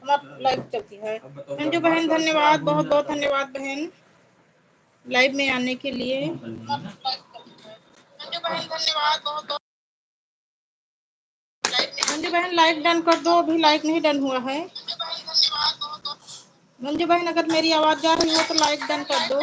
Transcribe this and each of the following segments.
मत लाइव चलती है। मंजू बहन धन्यवाद, बहुत बहुत धन्यवाद बहन लाइव में आने के लिए। मंजू बहन धन्यवाद बहुत बहुत। मंजू बहन लाइव डन कर दो, अभी लाइव नहीं डन हुआ है। मंजू बहन अगर मेरी आवाज जा रही हो तो लाइव डन कर दो।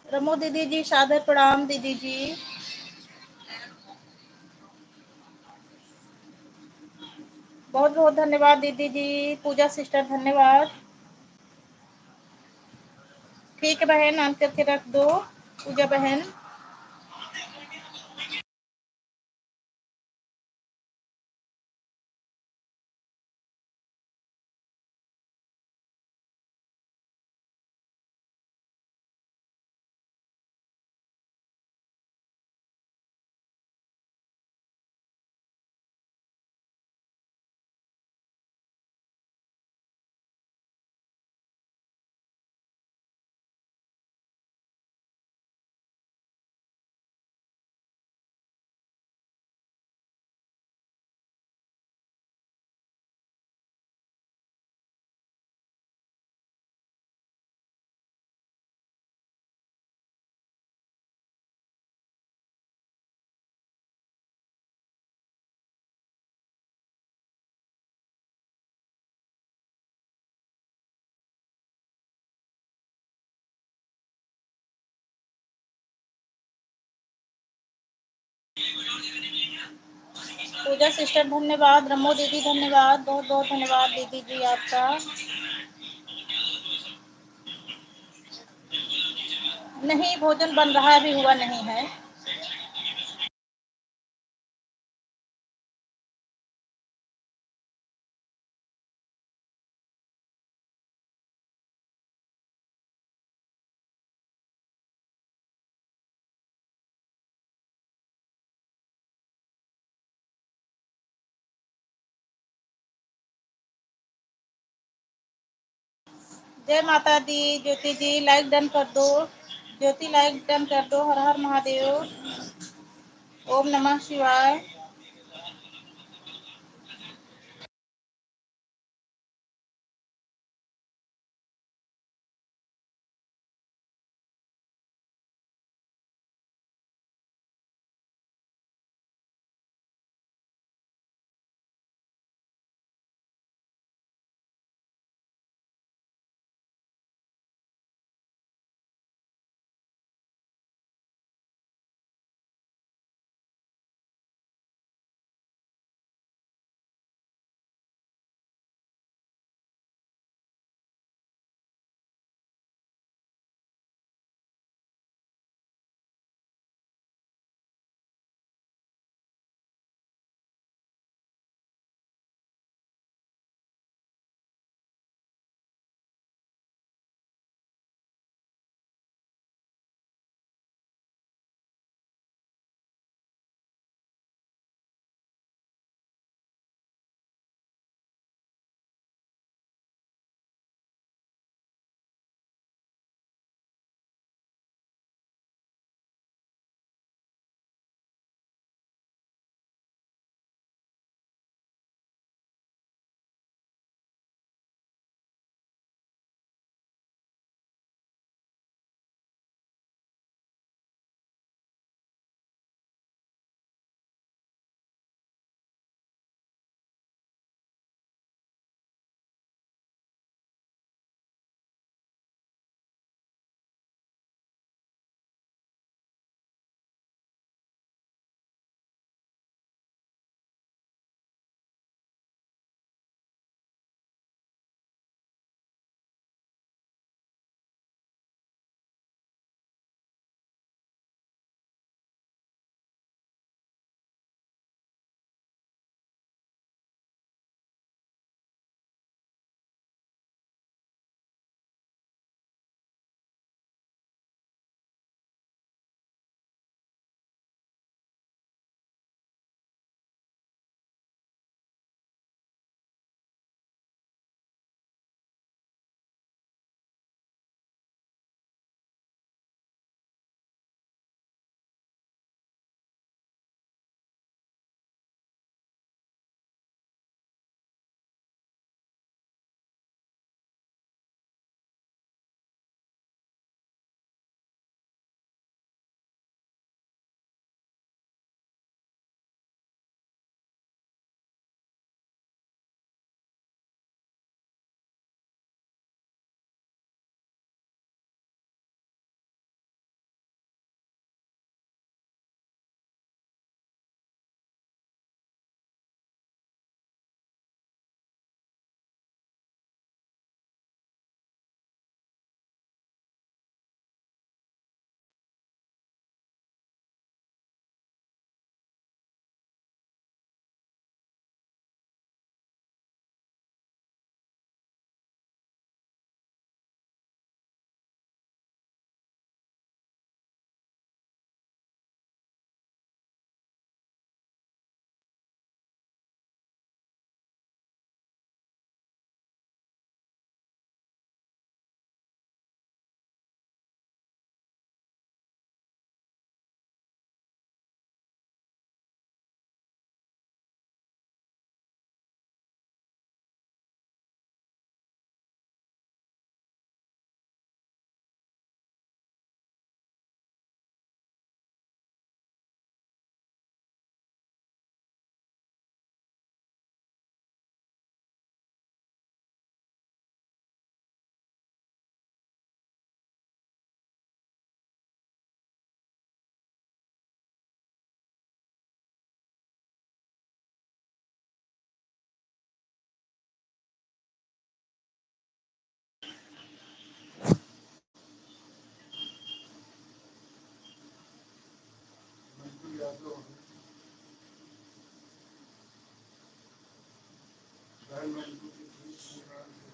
रमो दीदी जी सादर प्रणाम दीदी जी। बहुत बहुत धन्यवाद दीदी जी। पूजा सिस्टर धन्यवाद। ठीक है बहन, ऑन करके रख दो पूजा बहन। पूजा सिस्टर धन्यवाद। रमो दीदी धन्यवाद। बहुत बहुत धन्यवाद दीदी जी आपका। नहीं, भोजन बन रहा है, अभी हुआ नहीं है। जय माता दी। ज्योति जी लाइक डन कर दो। ज्योति लाइक डन कर दो। हर हर महादेव। ओम नमः शिवाय।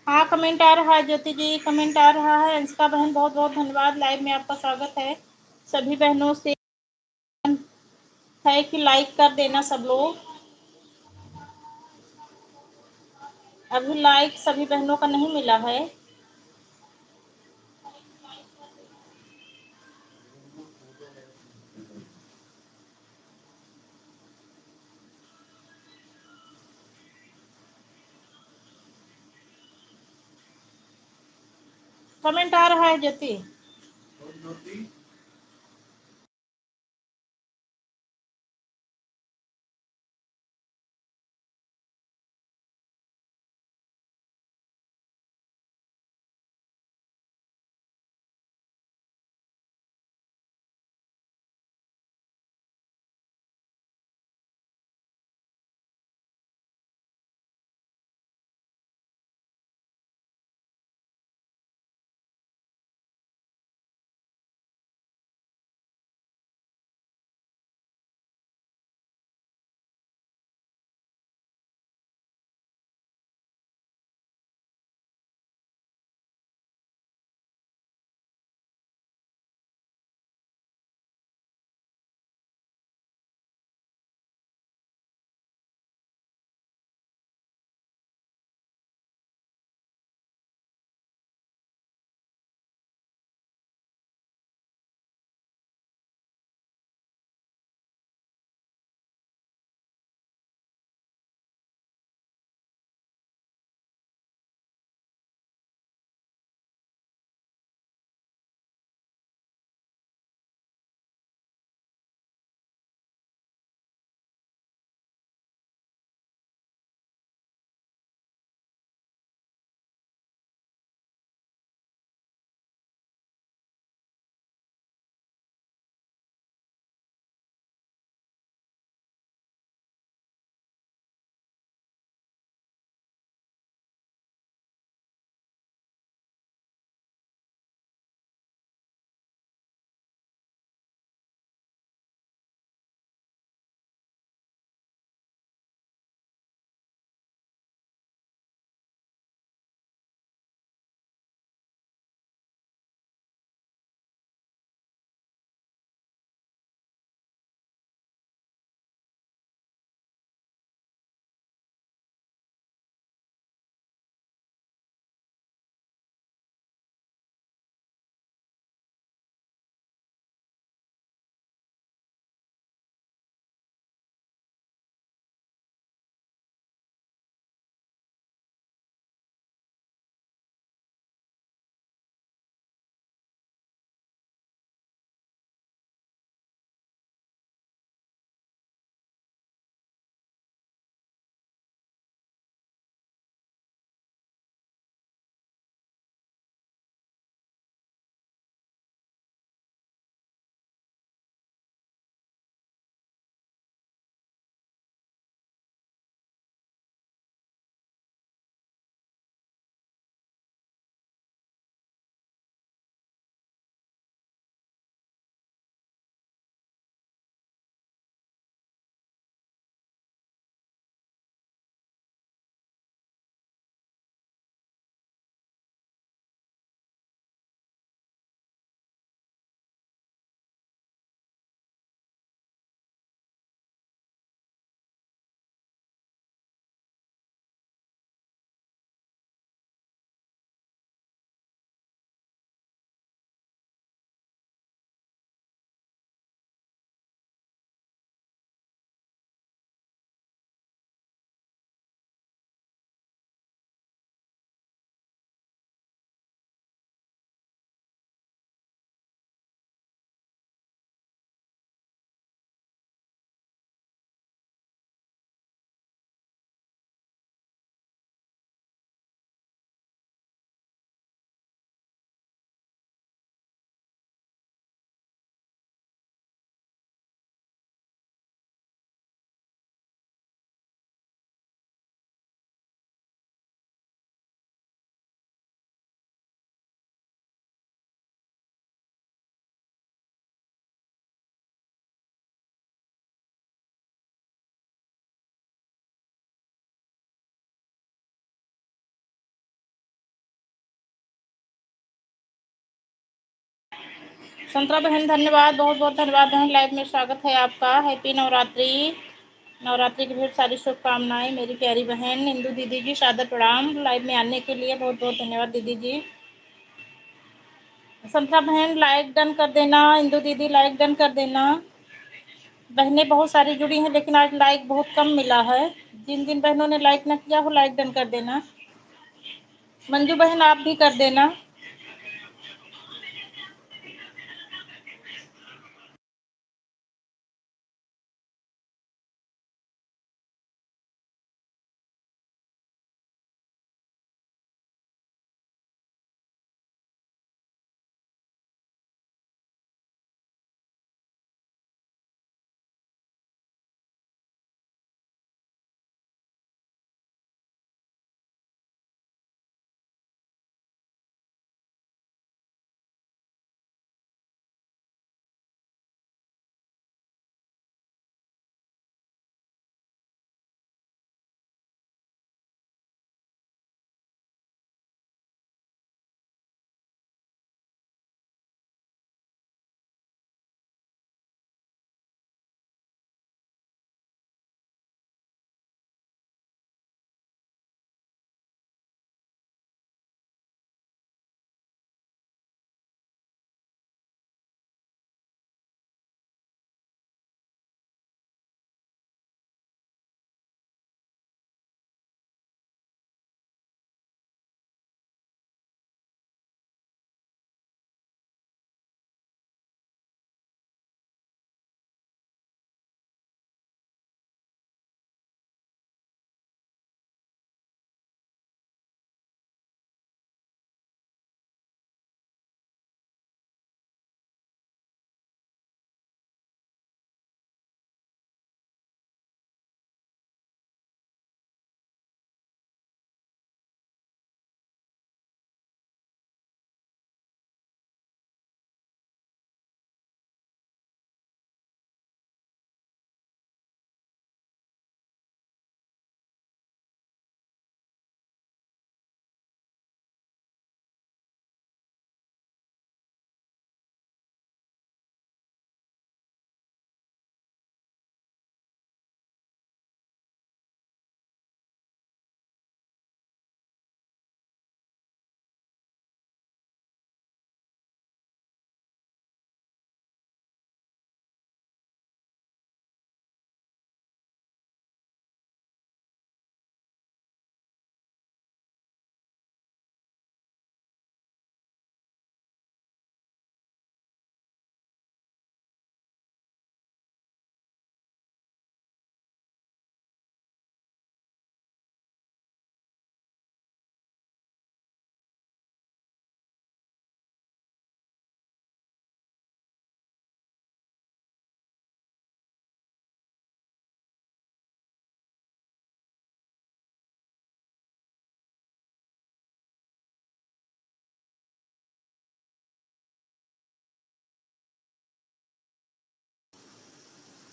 हाँ, कमेंट आ रहा है ज्योति जी, कमेंट आ रहा है। अंशिका बहन बहुत बहुत धन्यवाद, लाइव में आपका स्वागत है। सभी बहनों से है कि लाइक कर देना सब लोग। अभी लाइक सभी बहनों का नहीं मिला है। कमेंट आ रहा है ज्योति। संतरा बहन धन्यवाद, बहुत बहुत धन्यवाद बहन, लाइव में स्वागत है आपका। हैप्पी नवरात्रि, नवरात्रि की ढेर सारी शुभकामनाएं मेरी प्यारी बहन। इंदू दीदी जी सादर प्रणाम, लाइव में आने के लिए बहुत बहुत धन्यवाद दीदी जी। संतरा बहन लाइक डन कर देना, इंदू दीदी लाइक डन कर देना। बहनें बहुत सारी जुड़ी हैं लेकिन आज लाइक बहुत कम मिला है। जिन जिन बहनों ने लाइक ना किया हो लाइक डन कर देना। मंजू बहन आप भी कर देना।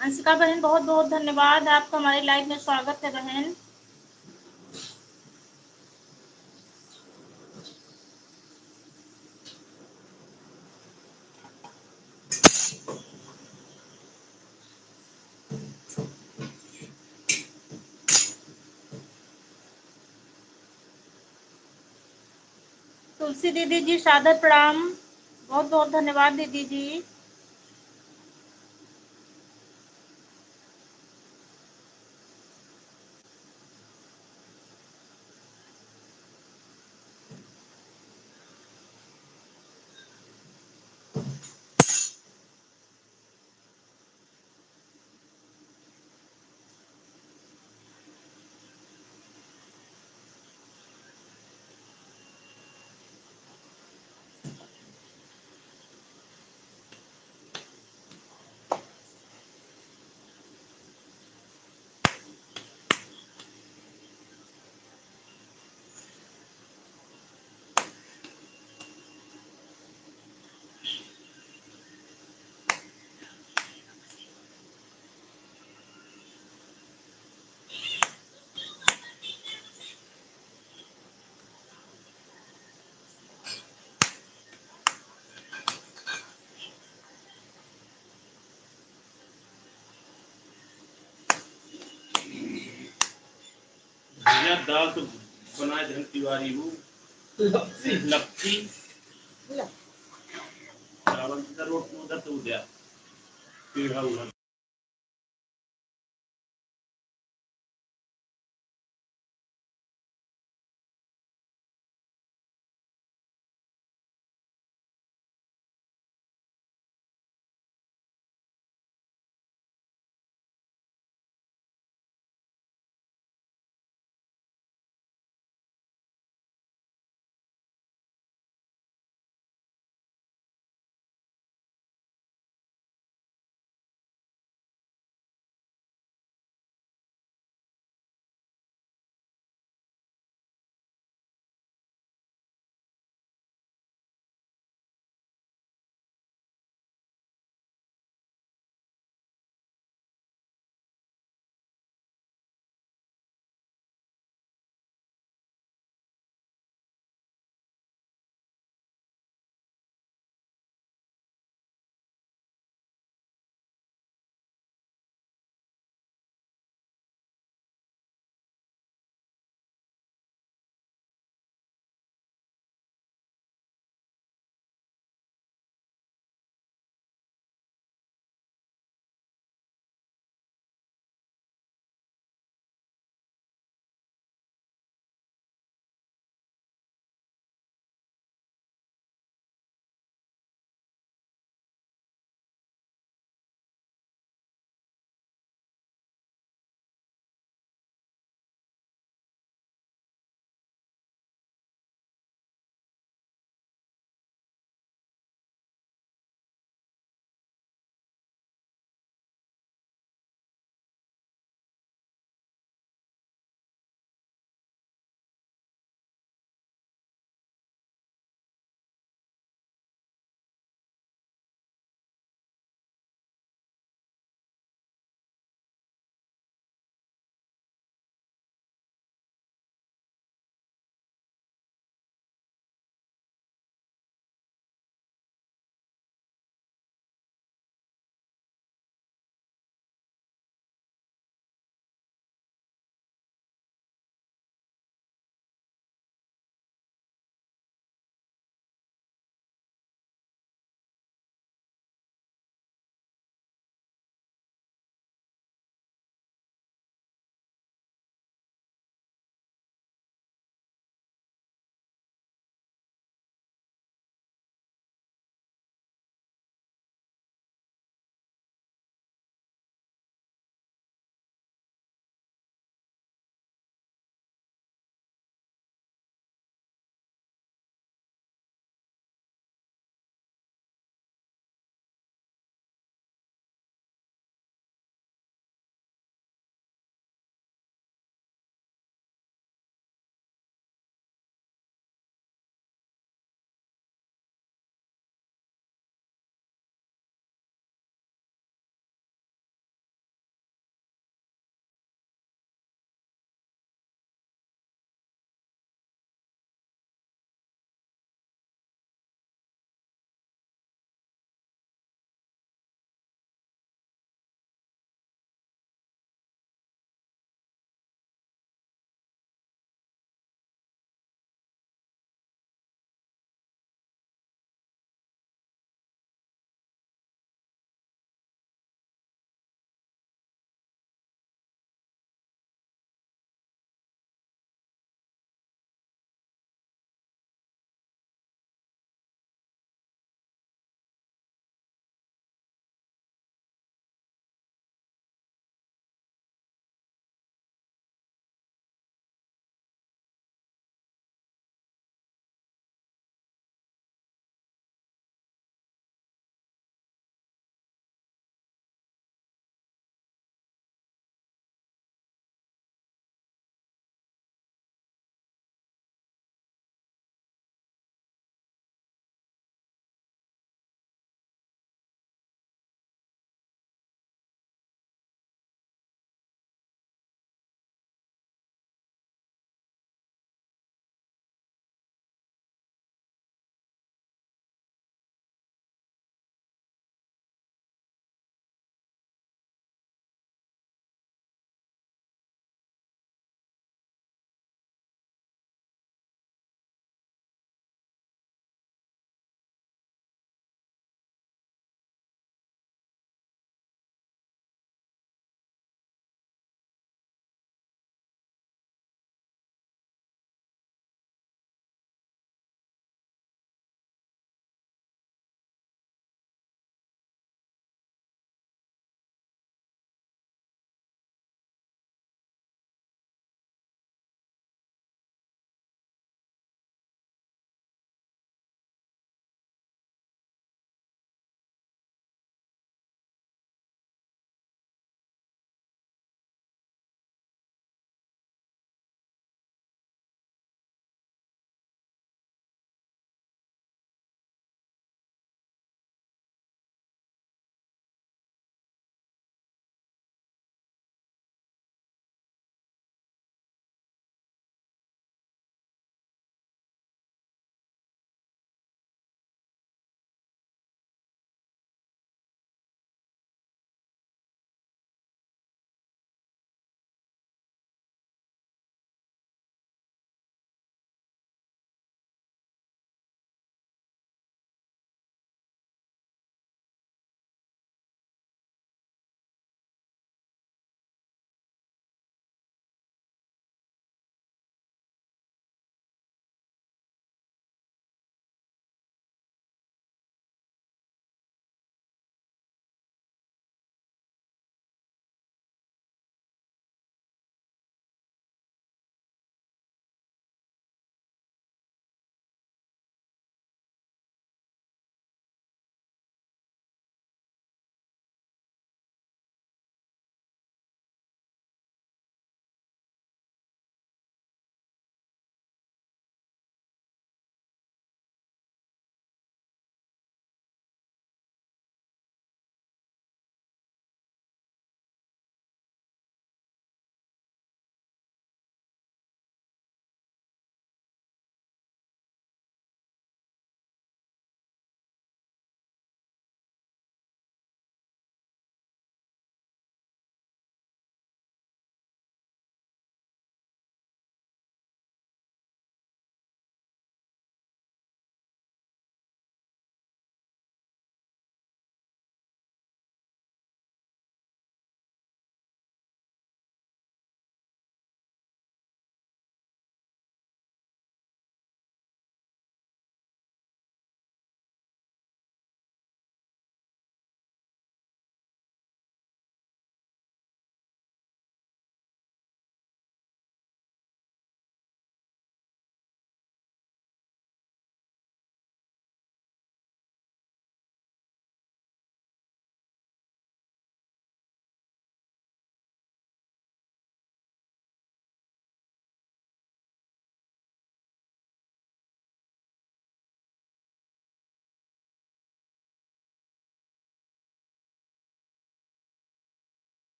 अंशिका बहन बहुत बहुत धन्यवाद आपका, हमारे लाइव में स्वागत है बहन। तुलसी दीदी जी सादर प्रणाम, बहुत बहुत धन्यवाद दीदी जी। यार दाल तो बनाए धन तिवारी हूँ लपसी चावल का रोटी उधर तो उद्या पीढ़ा उधर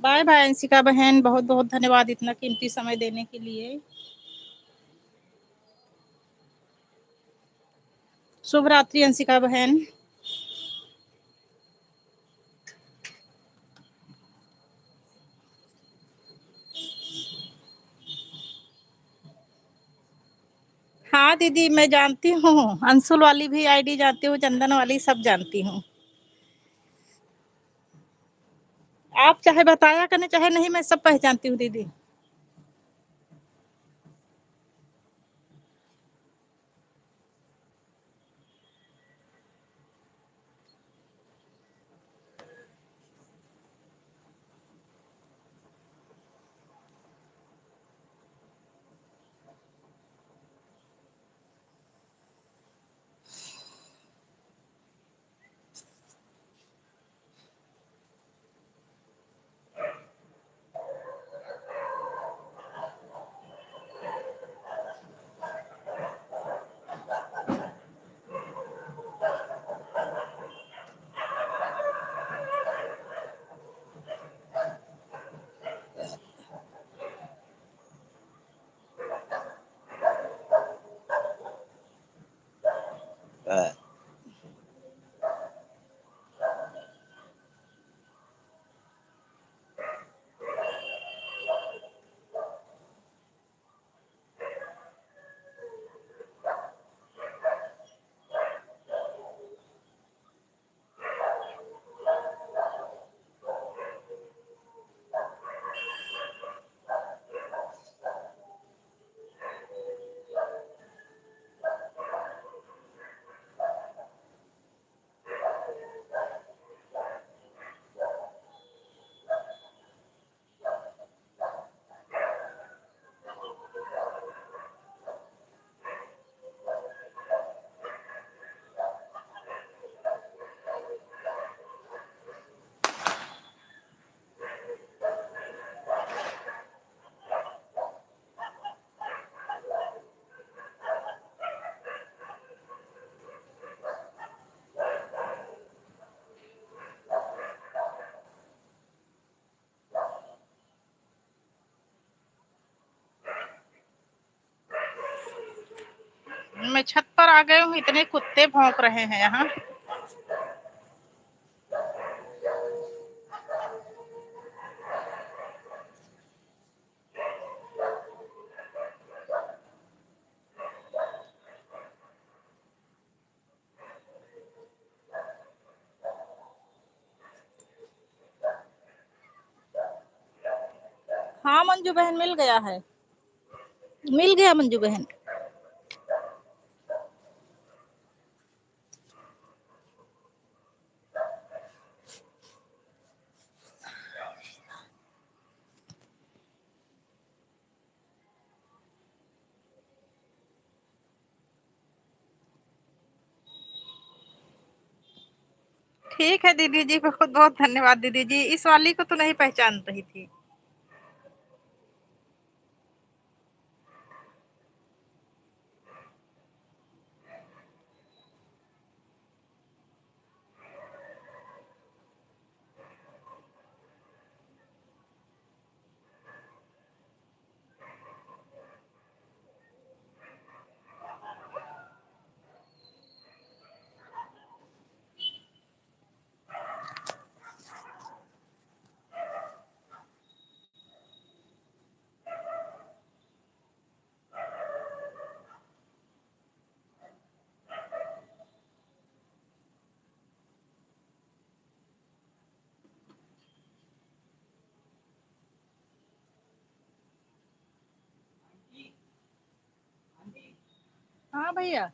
बाय बाय अंशिका बहन, बहुत बहुत धन्यवाद इतना कीमती समय देने के लिए। शुभ रात्रि अंशिका बहन। हाँ दीदी मैं जानती हूँ, अंशुल वाली भी आईडी जानती हूँ, चंदन वाली सब जानती हूँ। आप चाहे बताया करें चाहे नहीं, मैं सब पहचानती हूँ दीदी। मैं छत पर आ गई हूँ, इतने कुत्ते भौंक रहे हैं यहाँ। हाँ मंजू बहन मिल गया है, मिल गया मंजू बहन। ठीक है दीदी जी, बहुत बहुत धन्यवाद दीदी जी। इस वाली को तो नहीं पहचान रही थी। हाँ भैया।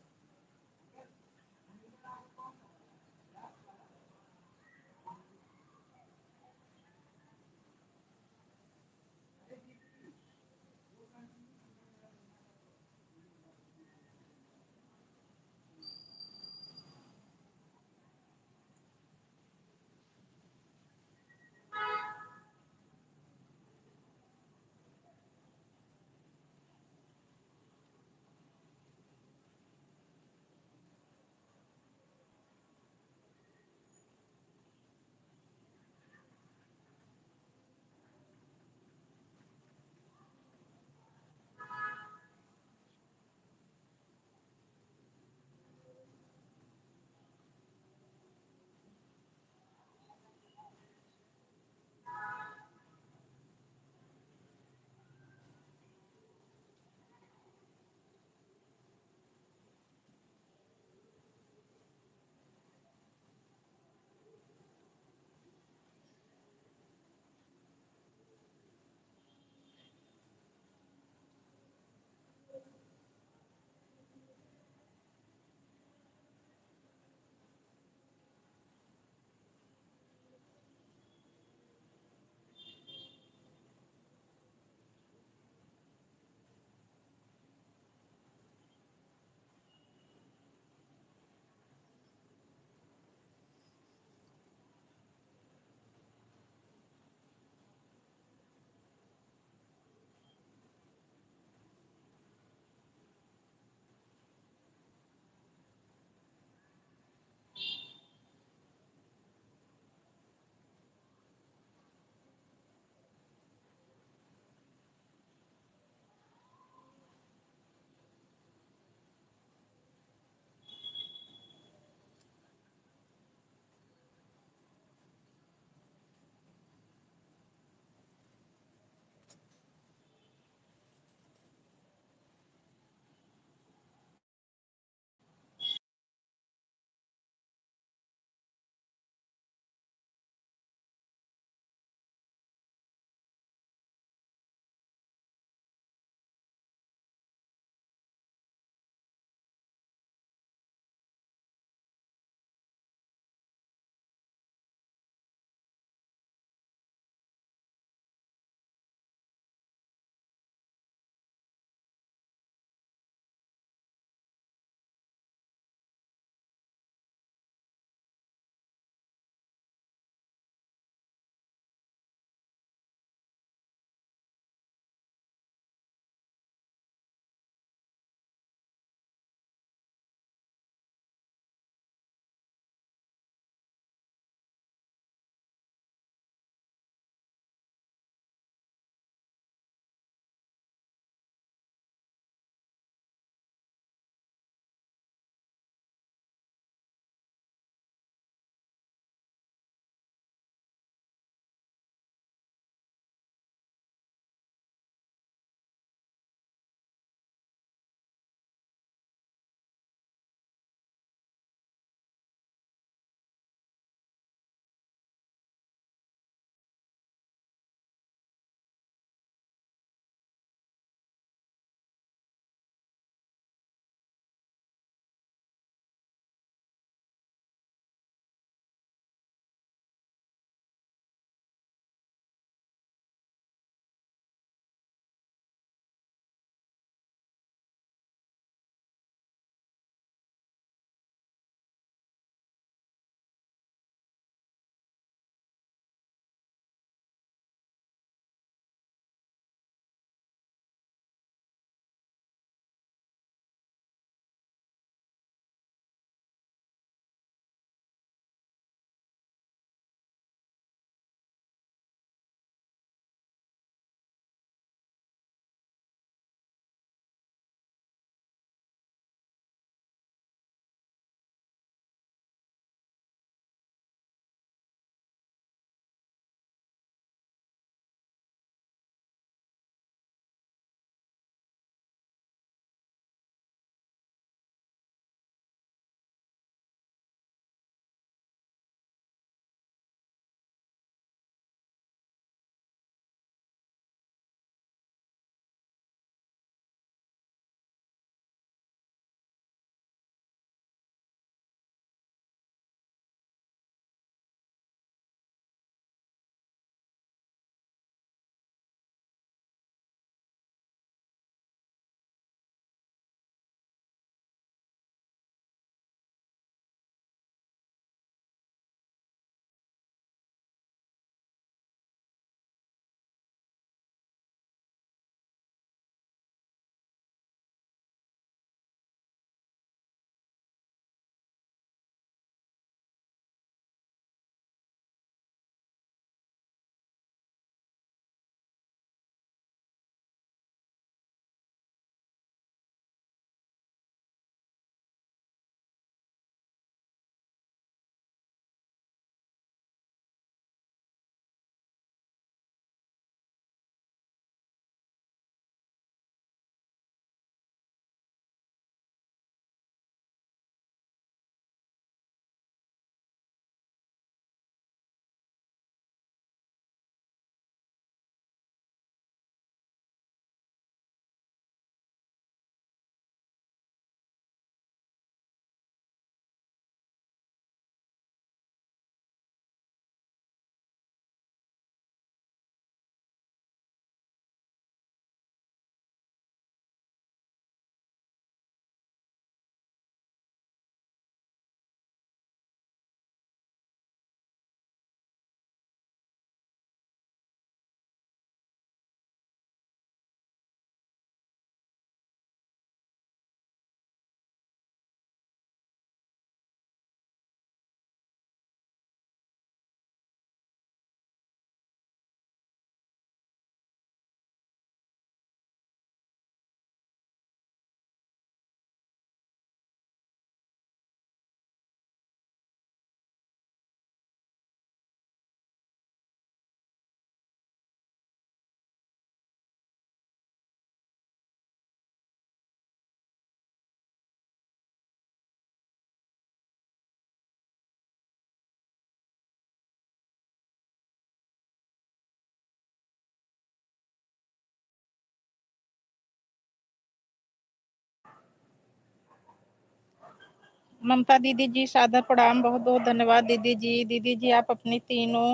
ममता दीदी जी सादर प्रणाम, बहुत बहुत धन्यवाद दीदी जी। दीदी जी आप अपनी तीनों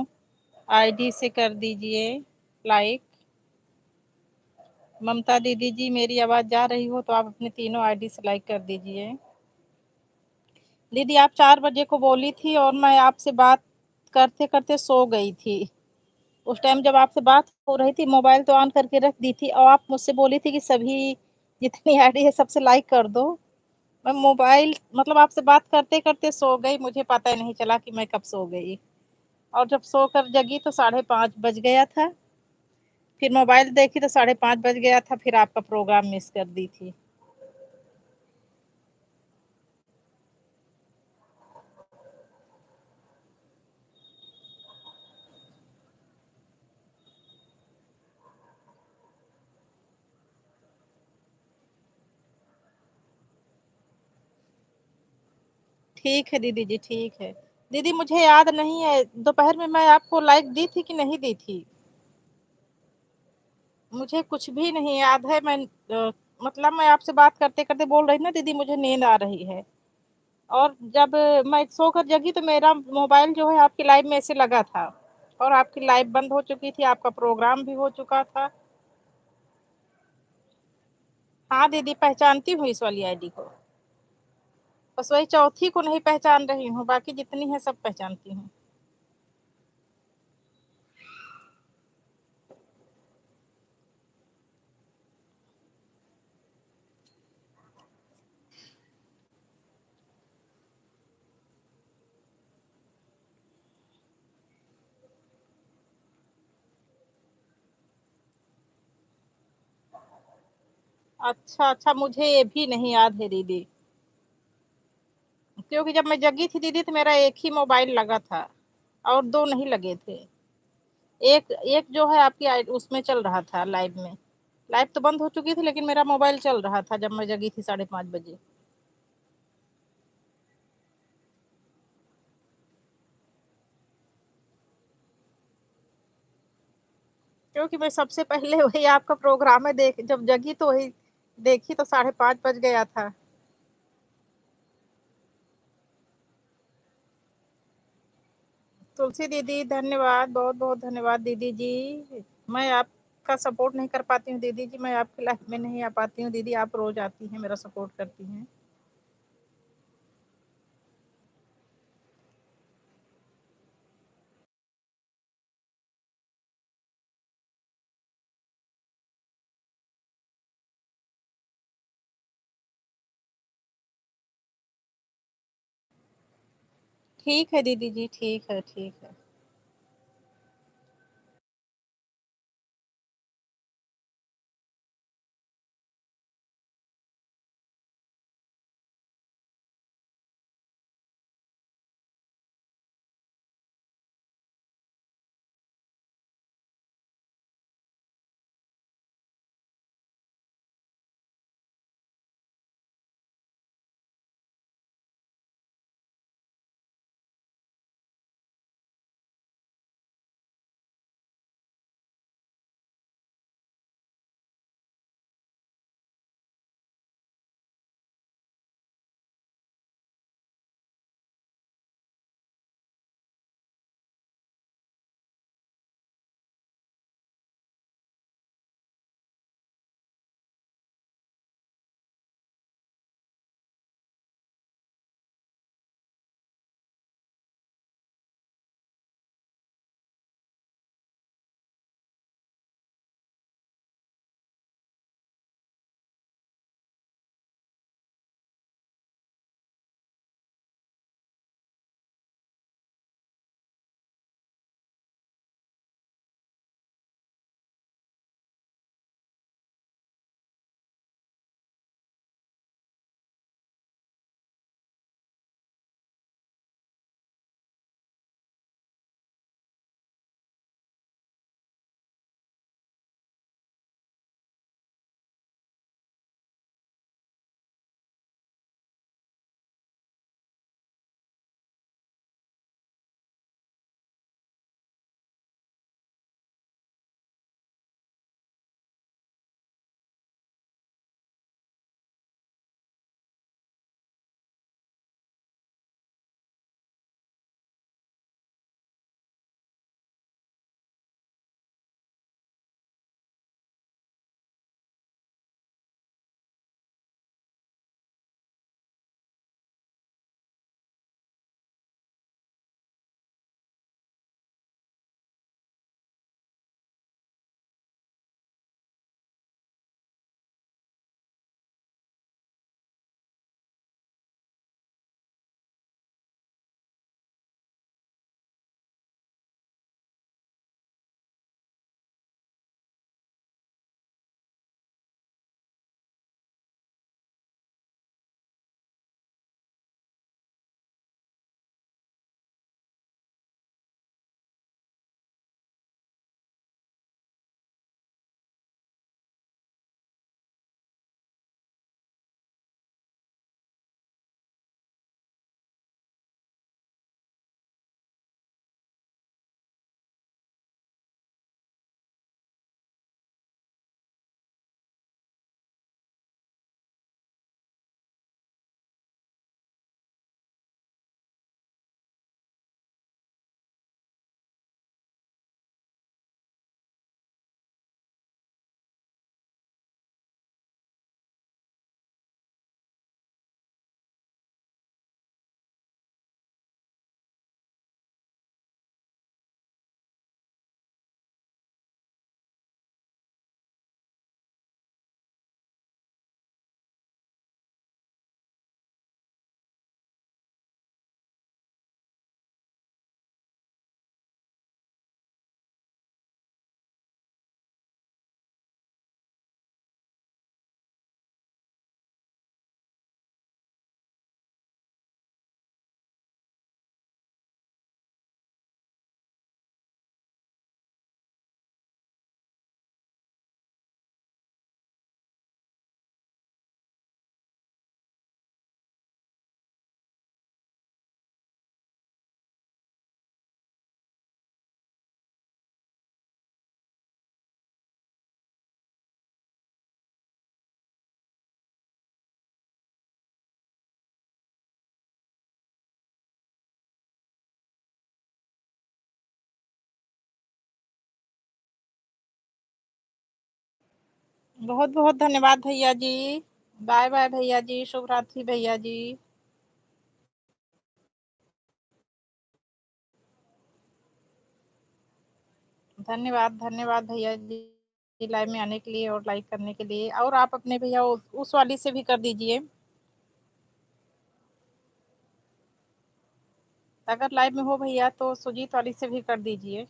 आईडी से कर दीजिए लाइक। ममता दीदी जी मेरी आवाज जा रही हो तो आप अपनी तीनों आईडी से लाइक कर दीजिए। दीदी आप 4 बजे को बोली थी और मैं आपसे बात करते करते सो गई थी। उस टाइम जब आपसे बात हो रही थी मोबाइल तो ऑन करके रख दी थी और आप मुझसे बोली थी कि सभी जितनी आईडी है सबसे लाइक कर दो। मैं मोबाइल मतलब आपसे बात करते करते सो गई, मुझे पता ही नहीं चला कि मैं कब सो गई। और जब सोकर जगी तो 5:30 बज गया था। फिर मोबाइल देखी तो 5:30 बज गया था, फिर आपका प्रोग्राम मिस कर दी थी। ठीक है दीदी जी, ठीक है। दीदी मुझे याद नहीं है दोपहर में मैं आपको लाइक दी थी कि नहीं दी थी। मुझे कुछ भी नहीं याद है। मतलब मैं आपसे बात करते करते बोल रही ना दीदी मुझे नींद आ रही है। और जब मैं सोकर जगी तो मेरा मोबाइल जो है आपकी लाइव में ऐसे लगा था और आपकी लाइव बंद हो चुकी थी, आपका प्रोग्राम भी हो चुका था। हाँ दीदी पहचानती हूँ इस वाली आईडी को। बस वही चौथी को नहीं पहचान रही हूँ, बाकी जितनी है सब पहचानती हूँ। अच्छा अच्छा, मुझे ये भी नहीं याद है दीदी। क्योंकि जब मैं जगी थी दीदी तो मेरा एक ही मोबाइल लगा था और दो नहीं लगे थे। एक एक जो है आपकी उसमें चल रहा था लाइव में। लाइव तो बंद हो चुकी थी लेकिन मेरा मोबाइल चल रहा था जब मैं जगी थी 5:30 बजे। क्योंकि मैं सबसे पहले वही आपका प्रोग्राम है देख, जब जगी तो वही देखी तो 5:30 बज गया था। तुलसी दीदी धन्यवाद, बहुत बहुत धन्यवाद दीदी जी। मैं आपका सपोर्ट नहीं कर पाती हूँ दीदी जी, मैं आपकी लाइफ में नहीं आ पाती हूँ दीदी, आप रोज आती हैं मेरा सपोर्ट करती हैं। ठीक है दीदी जी, ठीक है ठीक है। बहुत बहुत धन्यवाद भैया जी। बाय बाय भैया जी, शुभ रात्रि भैया जी। धन्यवाद धन्यवाद भैया जी लाइव में आने के लिए और लाइक करने के लिए। और आप अपने भैया उस वाली से भी कर दीजिए, अगर लाइव में हो भैया तो सुजीत वाली से भी कर दीजिए।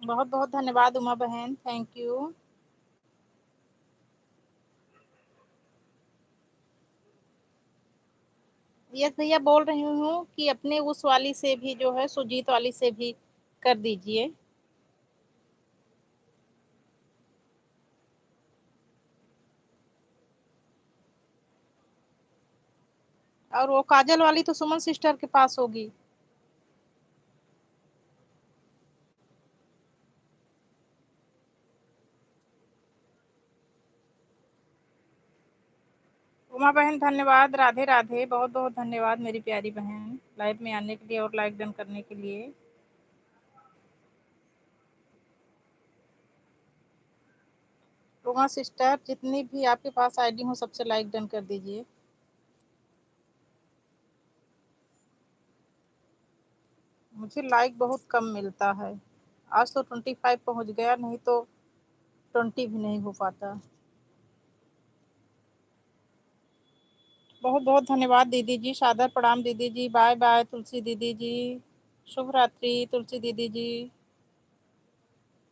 बहुत बहुत धन्यवाद उमा बहन, थैंक यू। यस भैया, बोल रही हूँ कि अपने उस वाली से भी जो है सुजीत वाली से भी कर दीजिए। और वो काजल वाली तो सुमन सिस्टर के पास होगी। उमा बहन धन्यवाद, राधे राधे, बहुत बहुत धन्यवाद मेरी प्यारी बहन लाइव में आने के लिए और लाइक डन करने के लिए। उमा सिस्टर, जितनी भी आपके पास आईडी हो सबसे लाइक डन कर दीजिए। मुझे लाइक बहुत कम मिलता है, आज तो 25 पहुंच गया, नहीं तो 20 भी नहीं हो पाता। बहुत बहुत धन्यवाद दीदी जी, सादर प्रणाम दीदी जी, बाय बाय तुलसी दीदी जी, शुभ रात्रि तुलसी दीदी जी।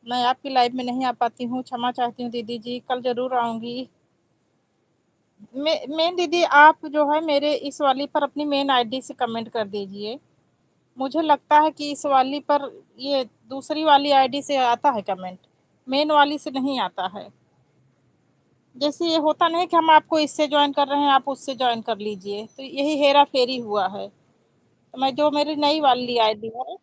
मैं आपकी लाइव में नहीं आ पाती हूँ, क्षमा चाहती हूँ दीदी जी, कल जरूर आऊंगी। मेन दीदी आप जो है मेरे इस वाली पर अपनी मेन आईडी से कमेंट कर दीजिए। मुझे लगता है कि इस वाली पर ये दूसरी वाली आईडी से आता है कमेंट, मेन वाली से नहीं आता है। जैसे ये होता नहीं कि हम आपको इससे ज्वाइन कर रहे हैं आप उससे ज्वाइन कर लीजिए, तो यही हेरा फेरी हुआ है। तो मैं जो मेरी नई वाली आईडी है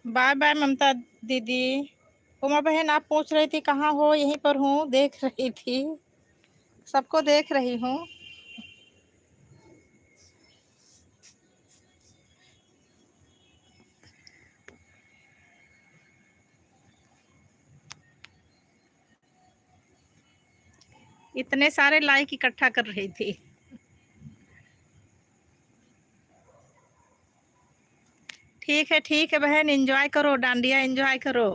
बाय बाय ममता दीदी। उमा बहन आप पूछ रही थी कहाँ हो? यहीं पर हूँ, देख रही थी, सबको देख रही हूँ। इतने सारे लाइक इकट्ठा कर रही थी। ठीक है बहन, एंजॉय करो, डांडिया एंजॉय करो,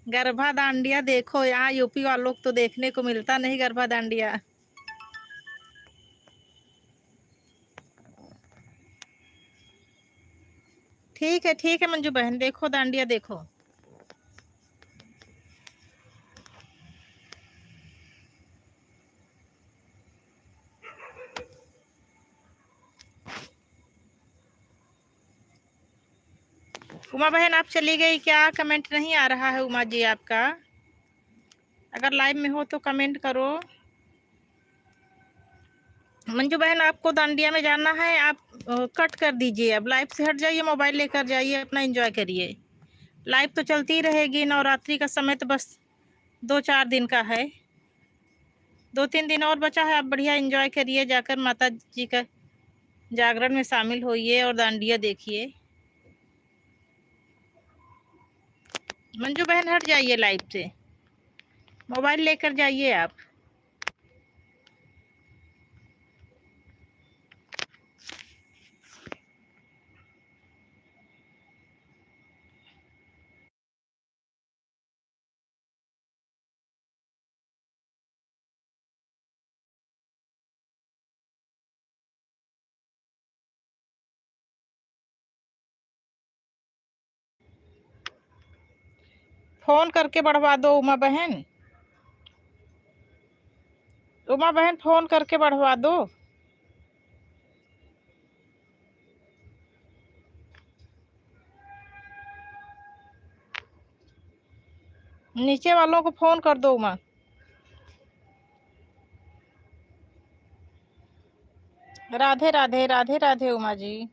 गरबा डांडिया देखो। यहाँ यूपी वालों को तो देखने को मिलता नहीं गरबा डांडिया। ठीक है मंजू बहन, देखो डांडिया देखो। उमा बहन आप चली गई क्या? कमेंट नहीं आ रहा है उमा जी आपका। अगर लाइव में हो तो कमेंट करो। मंजू बहन आपको डांडिया में जाना है, आप कट कर दीजिए, अब लाइव से हट जाइए, मोबाइल लेकर जाइए, अपना एंजॉय करिए। लाइव तो चलती ही रहेगी, नवरात्रि का समय तो बस 2-4 दिन का है, 2-3 दिन और बचा है। आप बढ़िया एंजॉय करिए, जाकर माता जी का जागरण में शामिल होइए और डांडिया देखिए। मंजू बहन हट जाइए लाइव से, मोबाइल लेकर जाइए आप। फोन करके बढ़वा दो उमा बहन, उमा बहन फोन करके बढ़वा दो। नीचे वालों को फोन कर दो उमा। राधे राधे, राधे राधे उमा जी।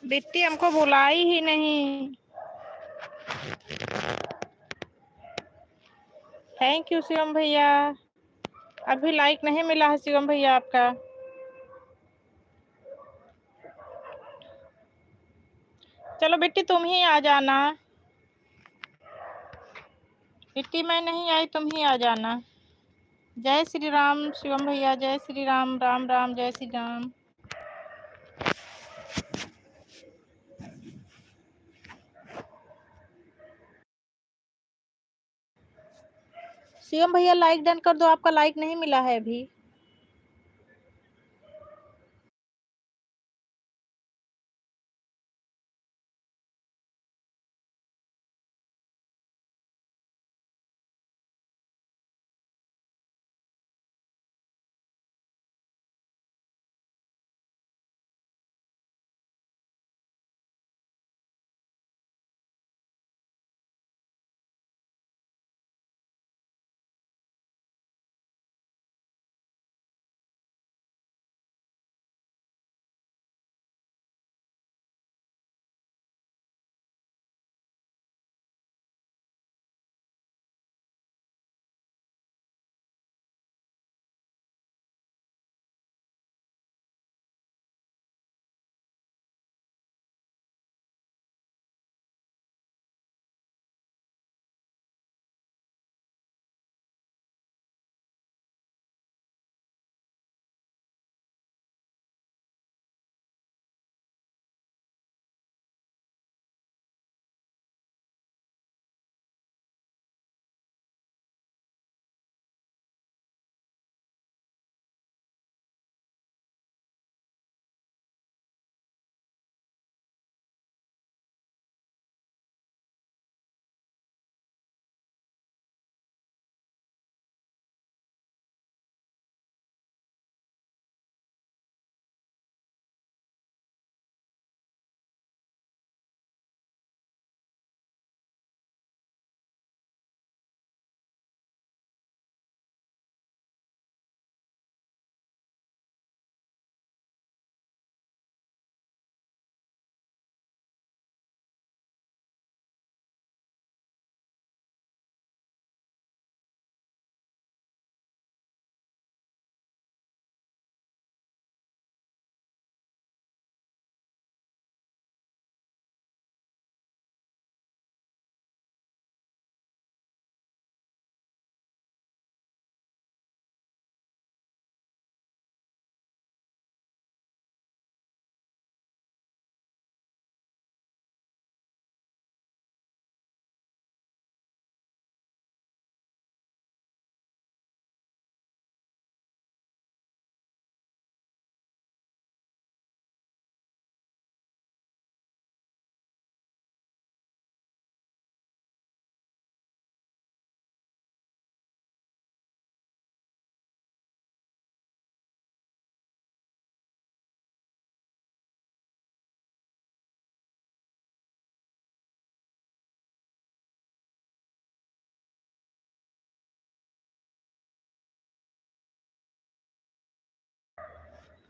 बिट्टी हमको बुलाई ही नहीं। थैंक यू शिवम भैया, अभी लाइक नहीं मिला है शिवम भैया आपका। चलो बिट्टी तुम ही आ जाना, बिट्टी मैं नहीं आई, तुम ही आ जाना। जय श्री राम शिवम भैया, जय श्री राम, राम राम, जय श्री राम। शिवम भैया लाइक डन कर दो, आपका लाइक नहीं मिला है अभी।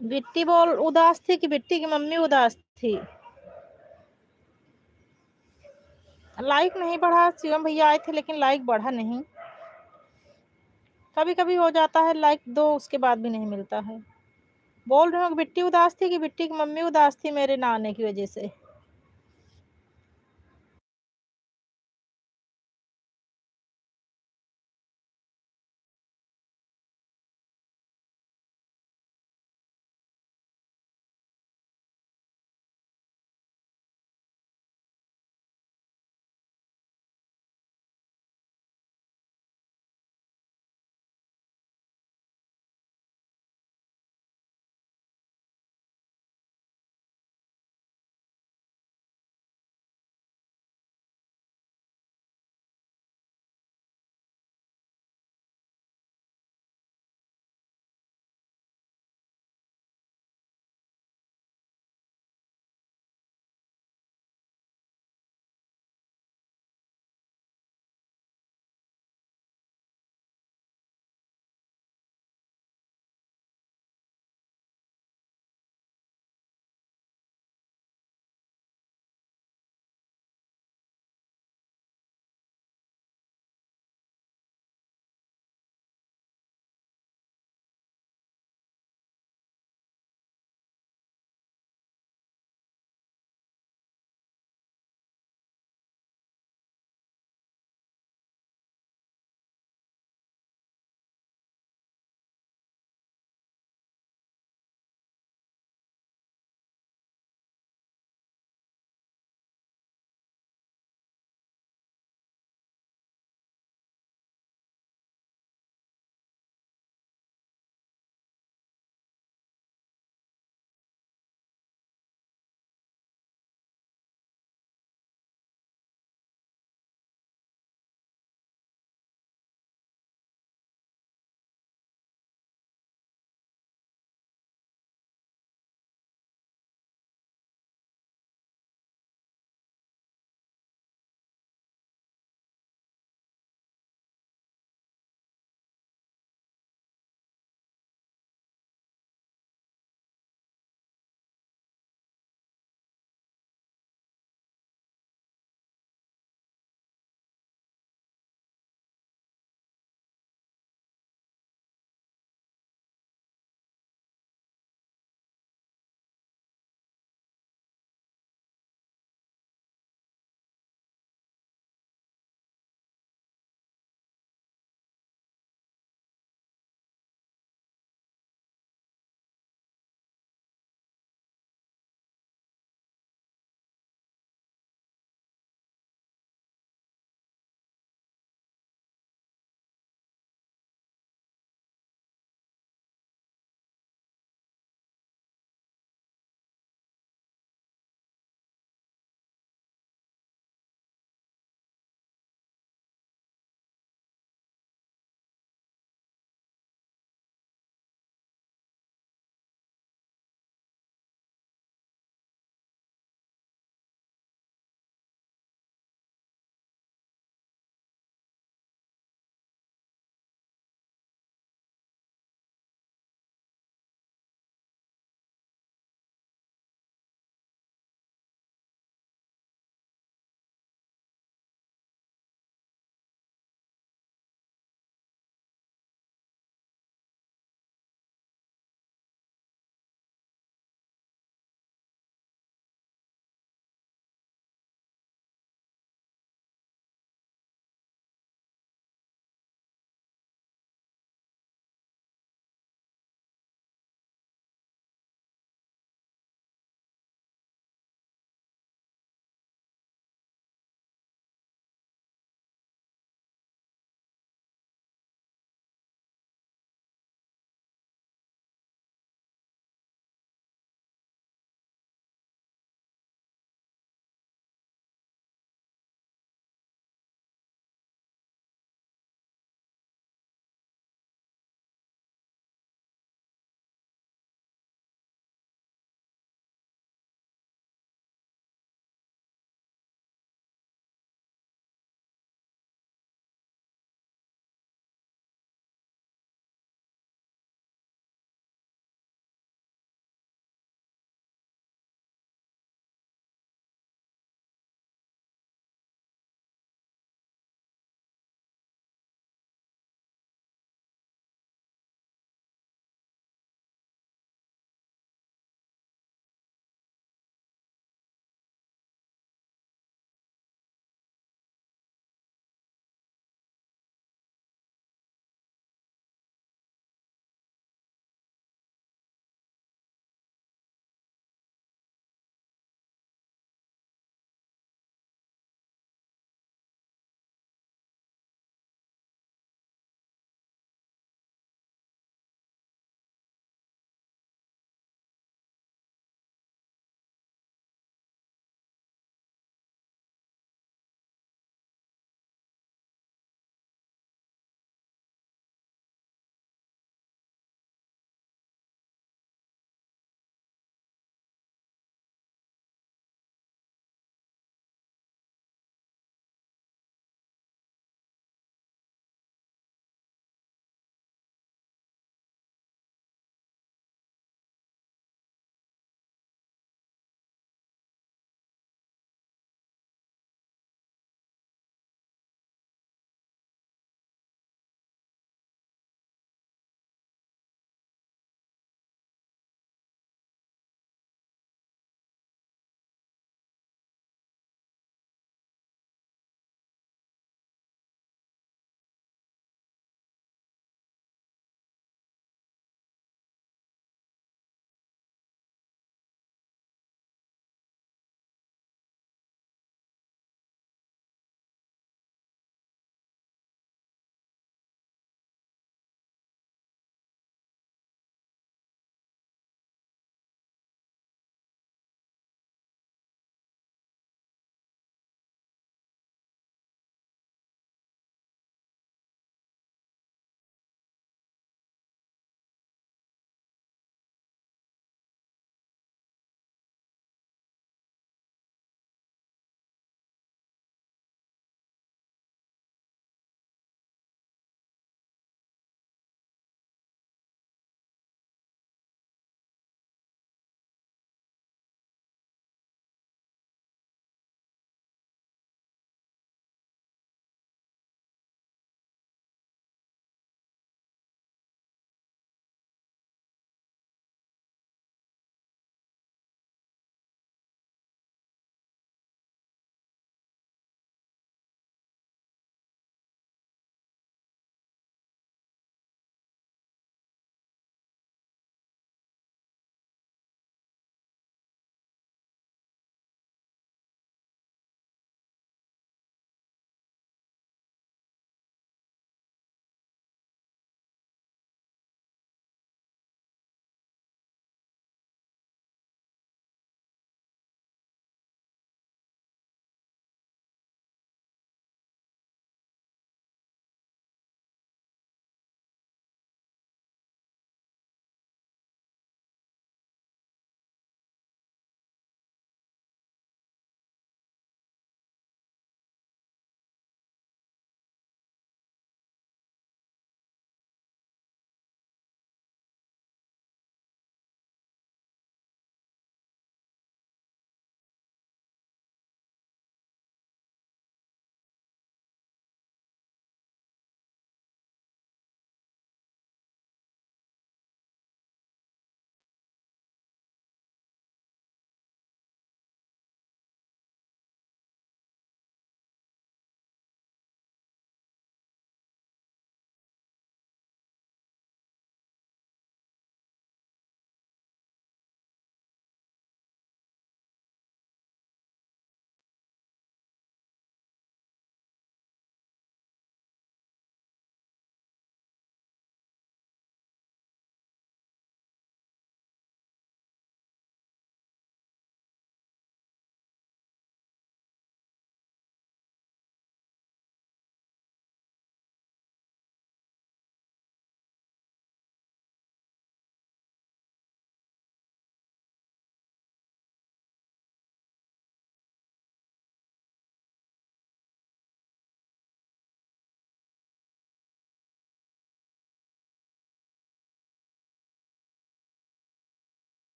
बिट्टी बोल उदास थी कि बिट्टी की मम्मी उदास थी? लाइक नहीं बढ़ा, शिवम भैया आए थे लेकिन लाइक बढ़ा नहीं। कभी कभी हो जाता है लाइक दो उसके बाद भी नहीं मिलता है। बोल रहे हो कि बिट्टी उदास थी कि बिट्टी की मम्मी उदास थी मेरे ना आने की वजह से?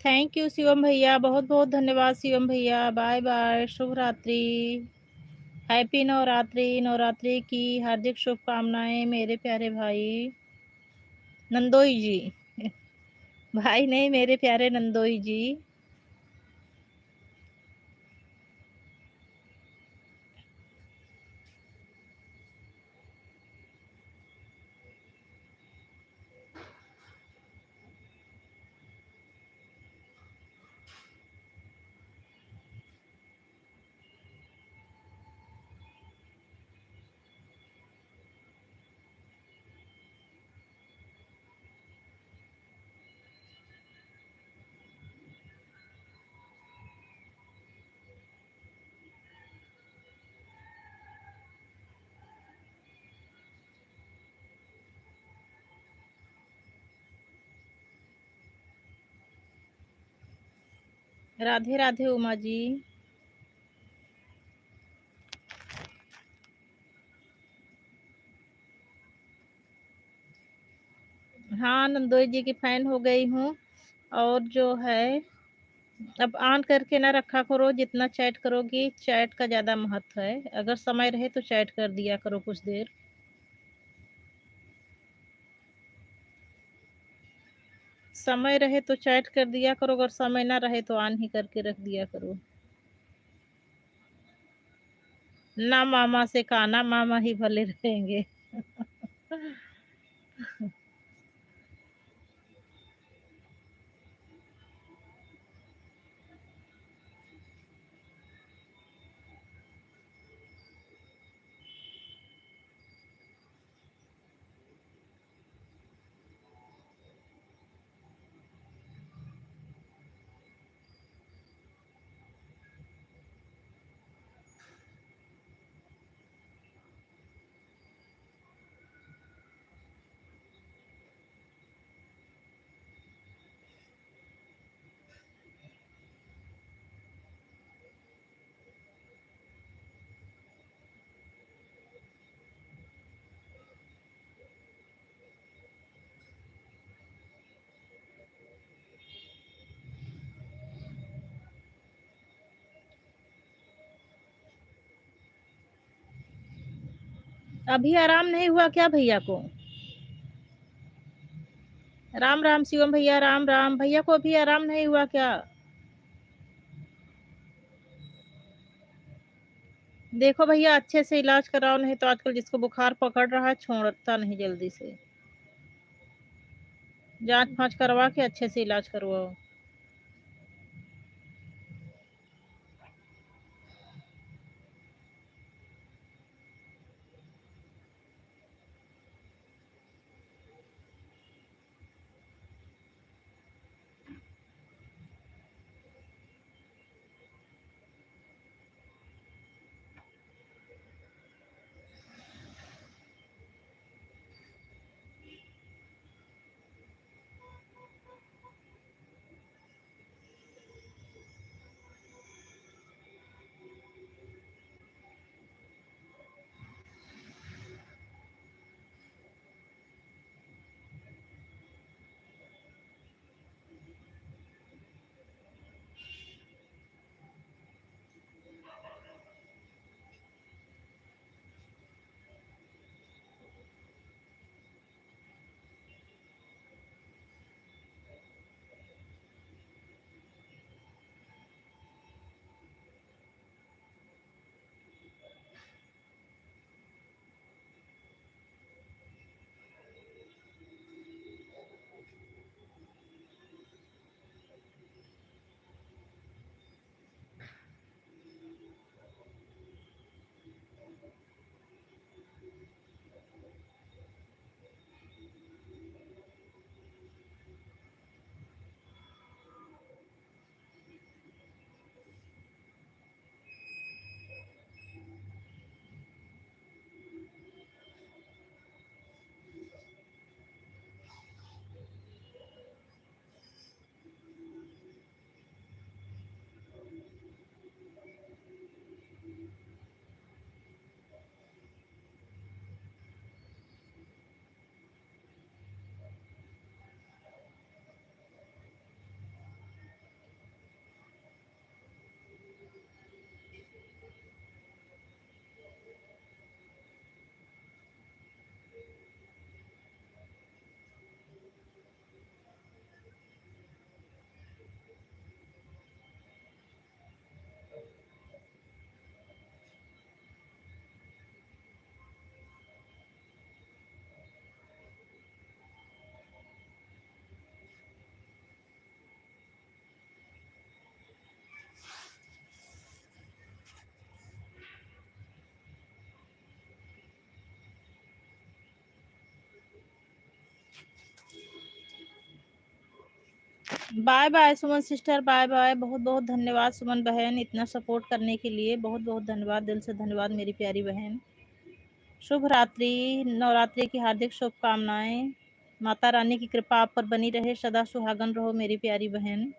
थैंक यू शिवम भैया, बहुत बहुत धन्यवाद शिवम भैया। बाय बाय, शुभ रात्रि, हैप्पी नवरात्रि। नवरात्रि की हार्दिक शुभकामनाएं मेरे प्यारे भाई नंदोई जी। भाई नहीं, मेरे प्यारे नंदोई जी। राधे राधे उमा जी। हाँ, नंदोई जी की फैन हो गई हूँ। और जो है, अब ऑन करके ना रखा करो, जितना चैट करोगी चैट का ज़्यादा महत्व है। अगर समय रहे तो चैट कर दिया करो कुछ देर। समय रहे तो चैट कर दिया करो, अगर समय ना रहे तो ऑन ही करके रख दिया करो। ना मामा से काना, मामा ही भले रहेंगे। अभी आराम नहीं हुआ क्या भैया को? राम राम शिवम भैया, राम राम। भैया को अभी आराम नहीं हुआ क्या? देखो भैया, अच्छे से इलाज कराओ, नहीं तो आजकल जिसको बुखार पकड़ रहा है छोड़ता नहीं जल्दी से। जांच फांच करवा के अच्छे से इलाज करवाओ। बाय बाय सुमन सिस्टर, बाय बाय। बहुत बहुत धन्यवाद सुमन बहन, इतना सपोर्ट करने के लिए बहुत बहुत धन्यवाद, दिल से धन्यवाद मेरी प्यारी बहन। शुभ रात्रि, नवरात्रि की हार्दिक शुभकामनाएं। माता रानी की कृपा आप पर बनी रहे, सदा सुहागन रहो मेरी प्यारी बहन।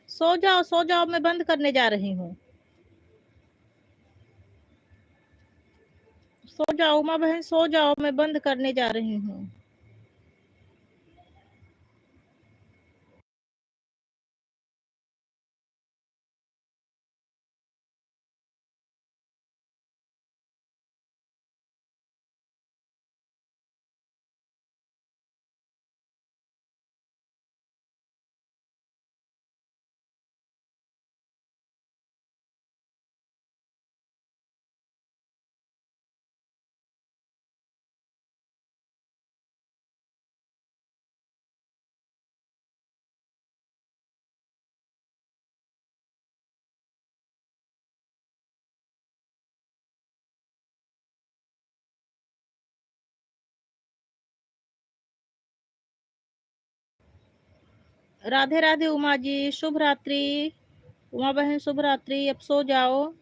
सो जाओ, मैं बंद करने जा रही हूँ। सो जाओ उमा बहन, सो जाओ, मैं बंद करने जा रही हूँ। राधे राधे उमा जी, शुभ रात्रि। उमा बहन शुभ रात्रि, अब सो जाओ।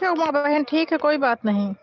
उमा बहन ठीक है, कोई बात नहीं।